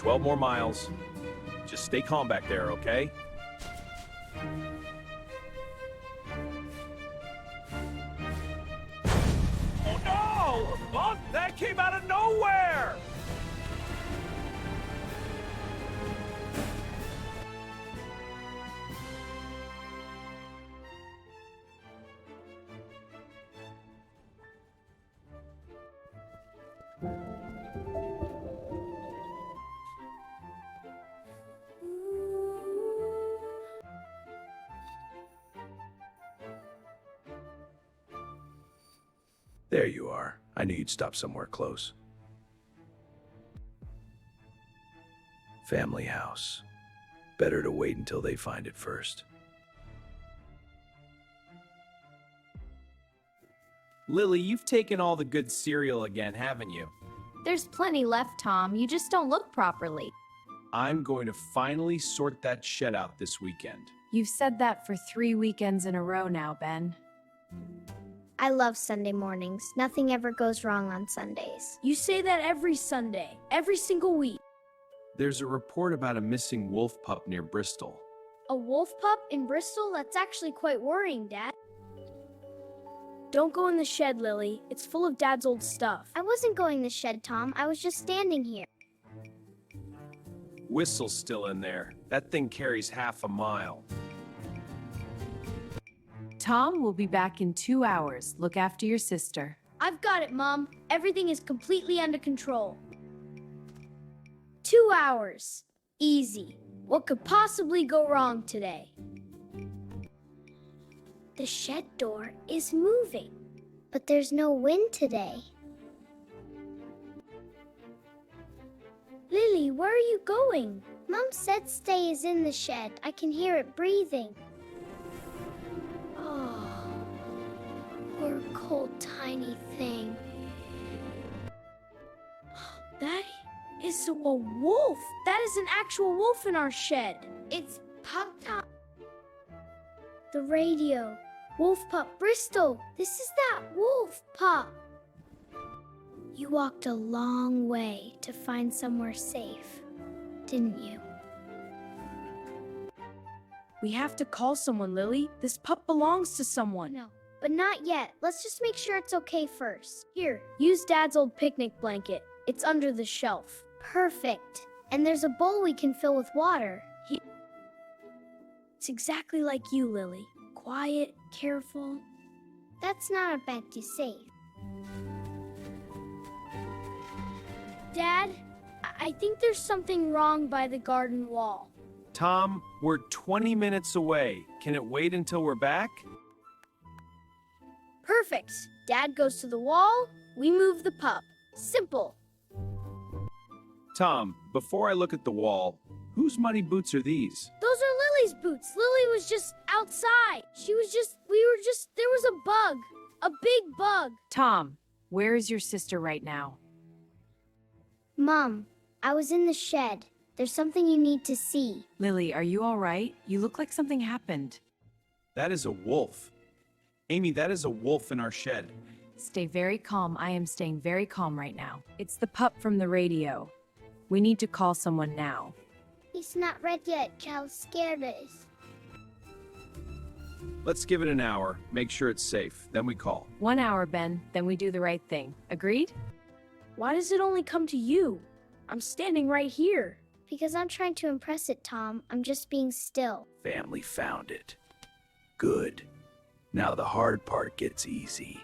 12 more miles. Just stay calm back there, okay? Oh no! Oh, that came out of nowhere! There you are. I knew you'd stop somewhere close. Family house. Better to wait until they find it first. Lily, you've taken all the good cereal again, haven't you? There's plenty left, Tom. You just don't look properly. I'm going to finally sort that shed out this weekend. You've said that for 3 weekends in a row now, Ben. I love Sunday mornings. Nothing ever goes wrong on Sundays. You say that every Sunday, every single week. There's a report about a missing wolf pup near Bristol. A wolf pup in Bristol? That's actually quite worrying, Dad. Don't go in the shed, Lily. It's full of Dad's old stuff. I wasn't going to the shed, Tom. I was just standing here. Whistle's still in there. That thing carries half a mile. Tom will be back in 2 hours. Look after your sister. I've got it, Mom. Everything is completely under control. 2 hours. Easy. What could possibly go wrong today? The shed door is moving. But there's no wind today. Lily, where are you going? Mom said stay is in the shed. I can hear it breathing. Oh, poor cold tiny thing. That is a wolf. That is an actual wolf in our shed. It's Pup Tom. The radio. Wolf Pup Bristol. This is that wolf pup. You walked a long way to find somewhere safe, didn't you? We have to call someone, Lily. This pup belongs to someone. No, but not yet. Let's just make sure it's okay first. Here, use Dad's old picnic blanket. It's under the shelf. Perfect. And there's a bowl we can fill with water. It's exactly like you, Lily. Quiet, careful. That's not a bad to say. Dad, I think there's something wrong by the garden wall. Tom, we're 20 minutes away. Can it wait until we're back? Perfect. Dad goes to the wall, we move the pup. Simple. Tom, before I look at the wall, whose muddy boots are these? Those are Lily's boots. Lily was just outside. There was a bug. A big bug. Tom, where is your sister right now? Mom, I was in the shed. There's something you need to see. Lily, are you all right? You look like something happened. That is a wolf. Amy, that is a wolf in our shed. Stay very calm. I am staying very calm right now. It's the pup from the radio. We need to call someone now. He's not ready yet. How scared is. Let's give it an hour, make sure it's safe, then we call. 1 hour, Ben, then we do the right thing. Agreed? Why does it only come to you? I'm standing right here. Because I'm trying to impress it, Tom. I'm just being still. Family found it. Good. Now the hard part gets easy.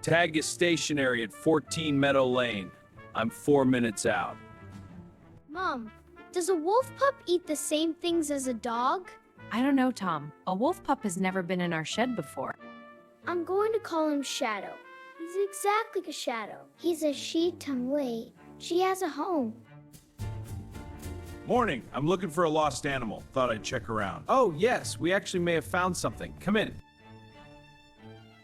Tag is stationary at 14 Meadow Lane. I'm 4 minutes out. Mom, does a wolf pup eat the same things as a dog? I don't know, Tom. A wolf pup has never been in our shed before. I'm going to call him Shadow. He's exactly like a shadow. He's a she, Tom. Wait. She has a home. Morning, I'm looking for a lost animal. Thought I'd check around. Oh, yes, we actually may have found something. Come in.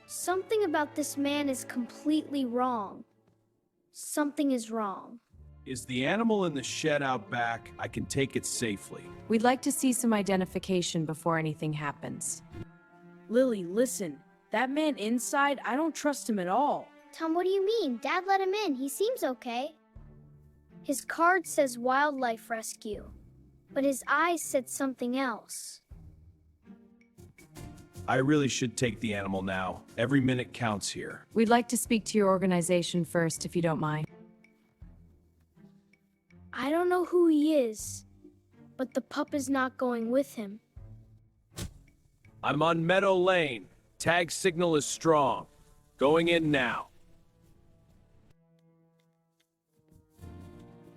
Something about this man is completely wrong. Something is wrong. Is the animal in the shed out back? I can take it safely. We'd like to see some identification before anything happens. Lily, listen. That man inside, I don't trust him at all. Tom, what do you mean? Dad let him in. He seems okay. His card says wildlife rescue, but his eyes said something else. I really should take the animal now. Every minute counts here. We'd like to speak to your organization first, if you don't mind. I don't know who he is, but the pup is not going with him. I'm on Meadow Lane. Tag signal is strong. Going in now.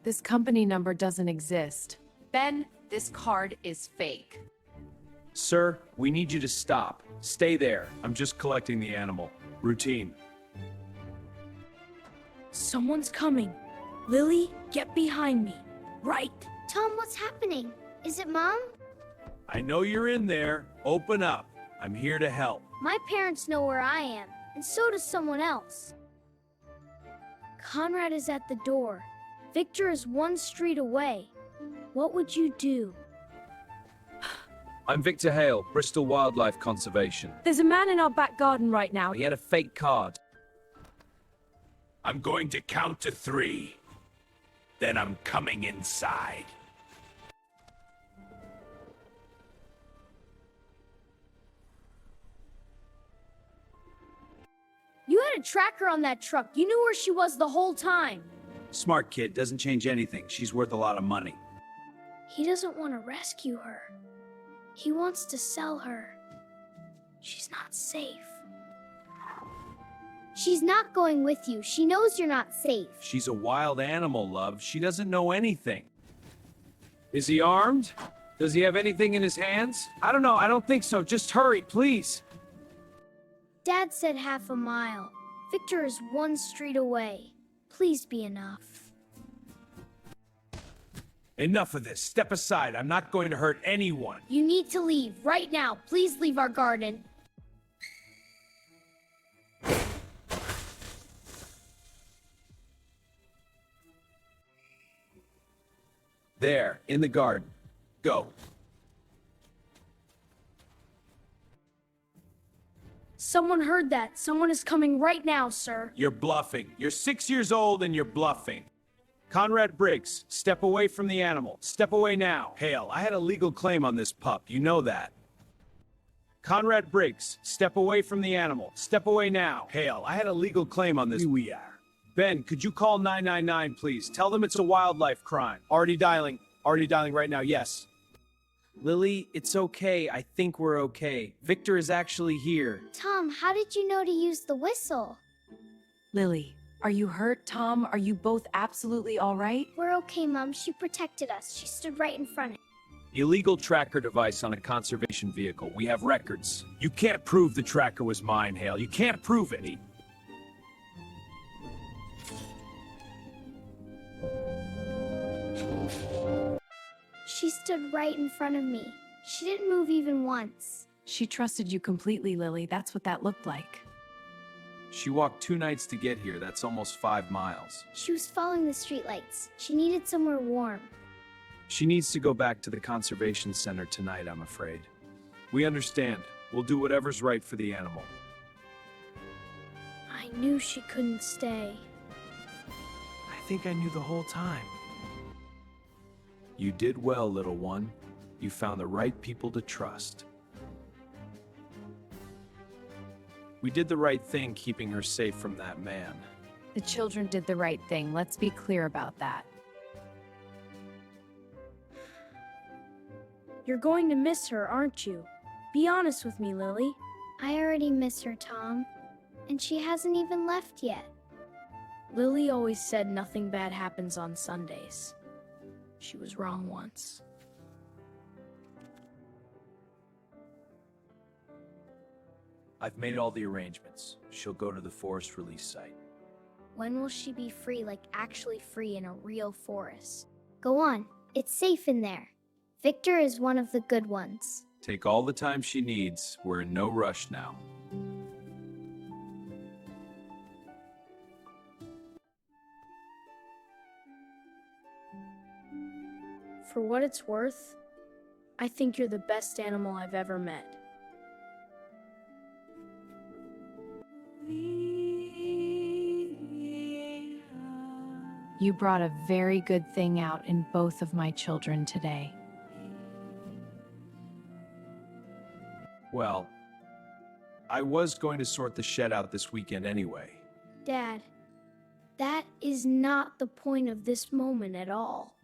This company number doesn't exist. Ben, this card is fake. Sir, we need you to stop. Stay there. I'm just collecting the animal. Routine. Someone's coming. Lily, get behind me. Right. Tom, what's happening? Is it Mom? I know you're in there. Open up. I'm here to help. My parents know where I am, and so does someone else. Conrad is at the door. Victor is one street away. What would you do? I'm Victor Hale, Bristol Wildlife Conservation. There's a man in our back garden right now. He had a fake card. I'm going to count to 3. Then I'm coming inside. You had a tracker on that truck. You knew where she was the whole time. Smart kid, doesn't change anything. She's worth a lot of money. He doesn't want to rescue her. He wants to sell her. She's not safe. She's not going with you. She knows you're not safe. She's a wild animal, love. She doesn't know anything. Is he armed? Does he have anything in his hands? I don't know. I don't think so. Just hurry, please. Dad said half a mile. Victor is one street away. Please be enough. Enough of this. Step aside. I'm not going to hurt anyone. You need to leave right now. Please leave our garden. There, in the garden. Go. Someone heard that. Someone is coming right now, sir. You're bluffing. You're 6 years old and you're bluffing. Conrad Briggs, step away from the animal. Step away now. Hale, I had a legal claim on this pup. You know that. Conrad Briggs, step away from the animal. Step away now. Hale, I had a legal claim on this. Here we are. Ben, could you call 999, please? Tell them it's a wildlife crime. Already dialing. Already dialing right now, yes. Lily, it's okay. I think we're okay. Victor is actually here. Tom, how did you know to use the whistle? Lily, are you hurt? Tom, are you both absolutely all right? We're okay, Mom. She protected us. She stood right in front of us. Illegal tracker device on a conservation vehicle. We have records. You can't prove the tracker was mine, Hale. You can't prove it. She stood right in front of me. She didn't move even once. She trusted you completely, Lily. That's what that looked like. She walked 2 nights to get here. That's almost 5 miles. She was following the streetlights. She needed somewhere warm. She needs to go back to the conservation center tonight, I'm afraid. We understand. We'll do whatever's right for the animal. I knew she couldn't stay. I think I knew the whole time. You did well, little one. You found the right people to trust. We did the right thing keeping her safe from that man. The children did the right thing. Let's be clear about that. You're going to miss her, aren't you? Be honest with me, Lily. I already miss her, Tom. And she hasn't even left yet. Lily always said nothing bad happens on Sundays. She was wrong once. I've made all the arrangements. She'll go to the forest release site. When will she be free, like actually free in a real forest? Go on. It's safe in there. Victor is one of the good ones. Take all the time she needs. We're in no rush now. For what it's worth, I think you're the best animal I've ever met. We You brought a very good thing out in both of my children today. Well, I was going to sort the shed out this weekend anyway. Dad, that is not the point of this moment at all.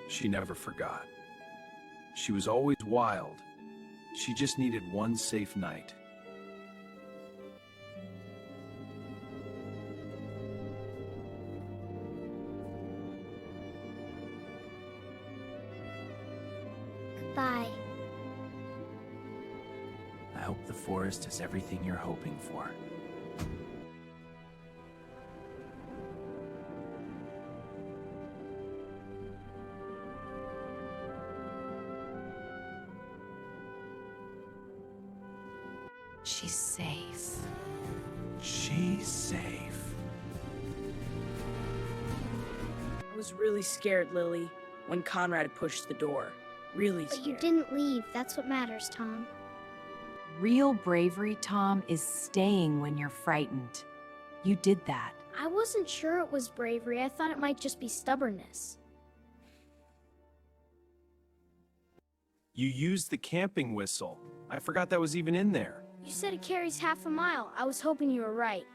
She never forgot. She was always wild. She just needed one safe night. Goodbye. I hope the forest is everything you're hoping for. She's safe. She's safe. I was really scared, Lily, when Conrad pushed the door. Really But scared. you didn't leave. That's what matters, Tom. Real bravery, Tom, is staying when you're frightened. You did that. I wasn't sure it was bravery. I thought it might just be stubbornness. You used the camping whistle. I forgot that was even in there. You said it carries half a mile. I was hoping you were right.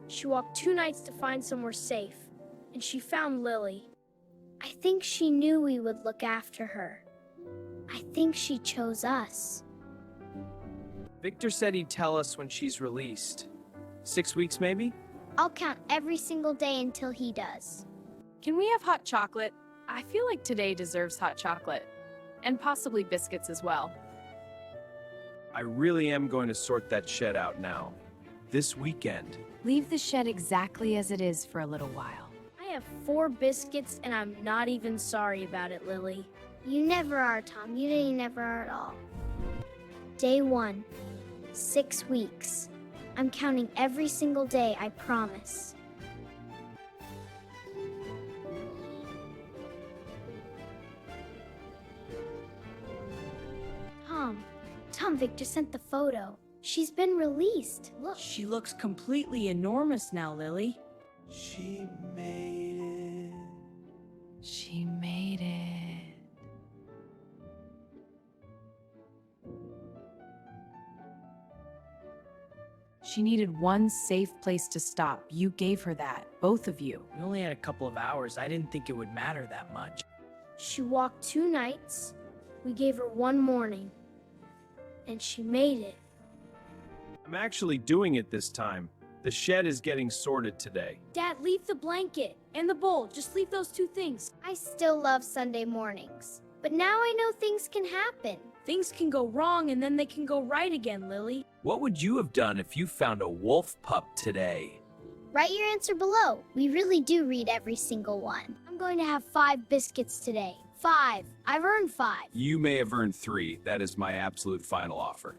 She walked 2 nights to find somewhere safe, and she found Lily. I think she knew we would look after her. I think she chose us. Victor said he'd tell us when she's released. 6 weeks, maybe? I'll count every single day until he does. Can we have hot chocolate? I feel like today deserves hot chocolate. And possibly biscuits as well. I really am going to sort that shed out now. This weekend. Leave the shed exactly as it is for a little while. I have 4 biscuits, and I'm not even sorry about it, Lily. You never are, Tom. You really never are at all. Day 1. 6 weeks. I'm counting every single day, I promise. Tom, Victor sent the photo. She's been released. Look. She looks completely enormous now, Lily. She made it. She made it. She needed one safe place to stop. You gave her that, both of you. We only had a couple of hours. I didn't think it would matter that much. She walked 2 nights. We gave her 1 morning. And she made it. I'm actually doing it this time. The shed is getting sorted today. Dad, leave the blanket and the bowl. Just leave those 2 things. I still love Sunday mornings. But now I know things can happen. Things can go wrong and then they can go right again, Lily. What would you have done if you found a wolf pup today? Write your answer below. We really do read every single one. I'm going to have 5 biscuits today. 5. I've earned 5. You may have earned 3. That is my absolute final offer.